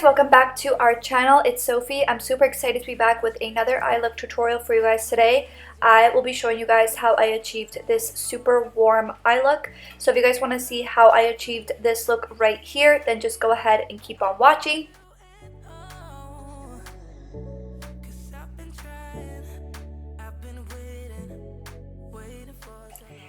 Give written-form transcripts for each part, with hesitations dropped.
welcome back to our channel. It's Sofie. I'm super excited to be back with another eye look tutorial for you guys today. I will be showing you guys how I achieved this super warm eye look. So if you guys want to see how I achieved this look right here, then just go ahead and keep on watching.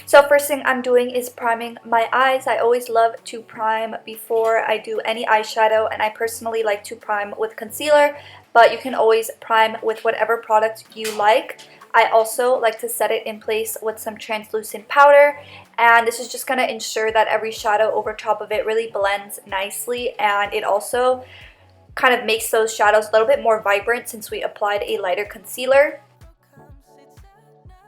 So first thing I'm doing is priming my eyes. I always love to prime before I do any eyeshadow, and I personally like to prime with concealer, but you can always prime with whatever product you like. I also like to set it in place with some translucent powder, and this is just going to ensure that every shadow over top of it really blends nicely, and it also kind of makes those shadows a little bit more vibrant since we applied a lighter concealer.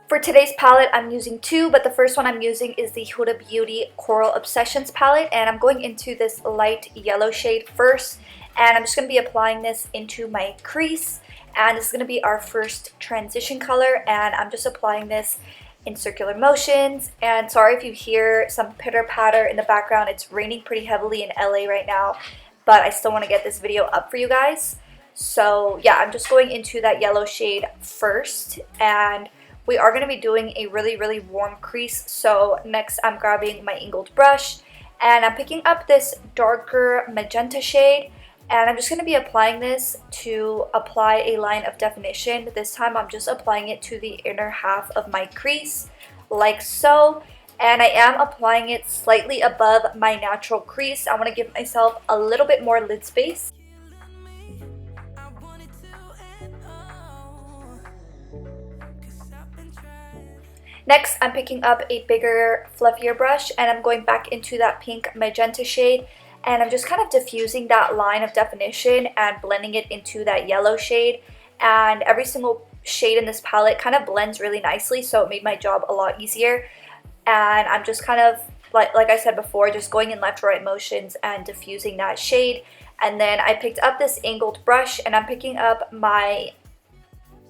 For today's palette, I'm using two, but the first one I'm using is the Huda Beauty Coral Obsessions palette, and I'm going into this light yellow shade first, and I'm just going to be applying this into my crease, and this is going to be our first transition color, and I'm just applying this in circular motions. And sorry if you hear some pitter-patter in the background, it's raining pretty heavily in LA right now, but I still want to get this video up for you guys. So yeah, I'm just going into that yellow shade first, and we are going to be doing a really warm crease. So next I'm grabbing my angled brush, and I'm picking up this darker magenta shade, and I'm just going to be applying this to apply a line of definition. This time I'm just applying it to the inner half of my crease, like so. And I am applying it slightly above my natural crease. I want to give myself a little bit more lid space. Next, I'm picking up a bigger, fluffier brush, and I'm going back into that pink magenta shade, and I'm just kind of diffusing that line of definition and blending it into that yellow shade. And every single shade in this palette kind of blends really nicely, so it made my job a lot easier. And I'm just kind of, like I said before, just going in left to right motions and diffusing that shade. And then I picked up this angled brush, and I'm picking up my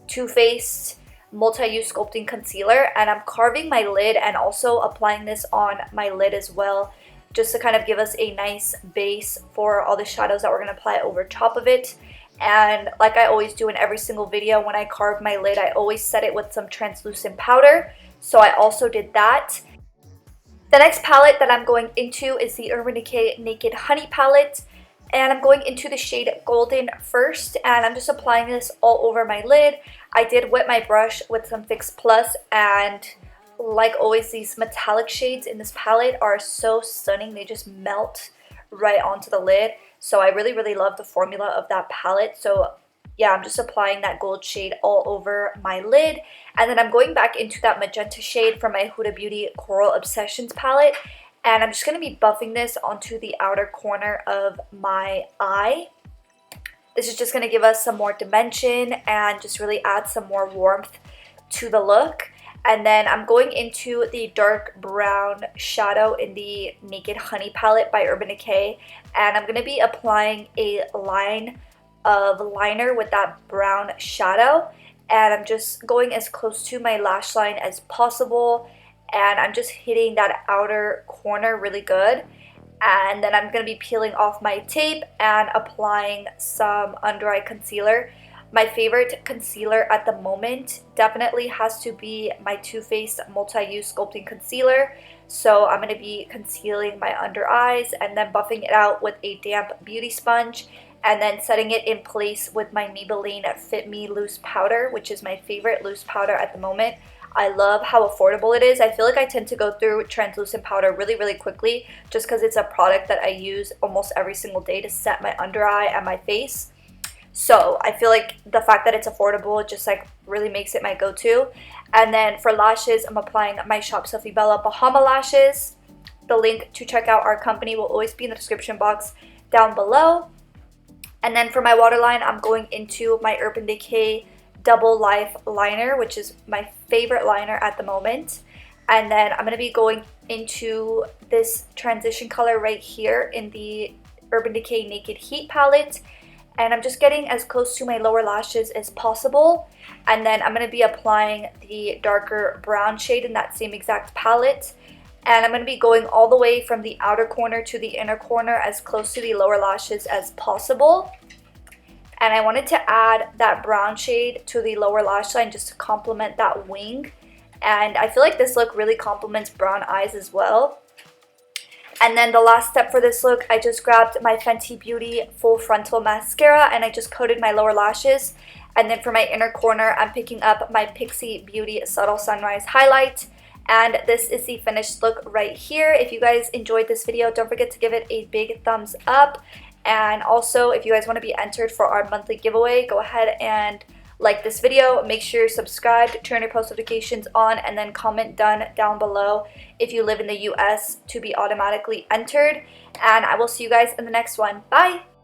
Too Faced multi-use sculpting concealer, and I'm carving my lid and also applying this on my lid as well, just to kind of give us a nice base for all the shadows that we're going to apply over top of it. And like I always do in every single video, when I carve my lid, I always set it with some translucent powder, so I also did that. The next palette that I'm going into is the Urban Decay Naked Honey palette, and I'm going into the shade Golden first, and I'm just applying this all over my lid. I did wet my brush with some Fix Plus, and like always, these metallic shades in this palette are so stunning. They just melt right onto the lid. So I really love the formula of that palette. So yeah, I'm just applying that gold shade all over my lid. And then I'm going back into that magenta shade from my Huda Beauty Coral Obsessions palette. And I'm just going to be buffing this onto the outer corner of my eye. This is just going to give us some more dimension and just really add some more warmth to the look. And then I'm going into the dark brown shadow in the Naked Honey palette by Urban Decay. And I'm going to be applying a line of liner with that brown shadow. And I'm just going as close to my lash line as possible. And I'm just hitting that outer corner really good. And then I'm going to be peeling off my tape and applying some under eye concealer. My favorite concealer at the moment definitely has to be my Too Faced Multi-Use Sculpting Concealer. So I'm going to be concealing my under eyes and then buffing it out with a damp beauty sponge, and then setting it in place with my Maybelline Fit Me Loose Powder, which is my favorite loose powder at the moment. I love how affordable it is. I feel like I tend to go through translucent powder really quickly, just because it's a product that I use almost every single day to set my under eye and my face. So I feel like the fact that it's affordable just like really makes it my go-to. And then for lashes, I'm applying my Shop Sofie Bella Bahama lashes. The link to check out our company will always be in the description box down below. And then for my waterline, I'm going into my Urban Decay Double Life liner, which is my favorite liner at the moment. And then I'm going to be going into this transition color right here in the Urban Decay Naked Heat palette, and I'm just getting as close to my lower lashes as possible. And then I'm going to be applying the darker brown shade in that same exact palette, and I'm going to be going all the way from the outer corner to the inner corner as close to the lower lashes as possible. And I wanted to add that brown shade to the lower lash line just to complement that wing. And I feel like this look really complements brown eyes as well. And then the last step for this look, I just grabbed my Fenty Beauty Full Frontal Mascara and I just coated my lower lashes. And then for my inner corner, I'm picking up my Pixie Beauty Subtle Sunrise Highlight. And this is the finished look right here. If you guys enjoyed this video, don't forget to give it a big thumbs up. And also, if you guys want to be entered for our monthly giveaway, go ahead and like this video. Make sure you're subscribed, turn your post notifications on, and then comment done down below if you live in the US to be automatically entered. And I will see you guys in the next one. Bye!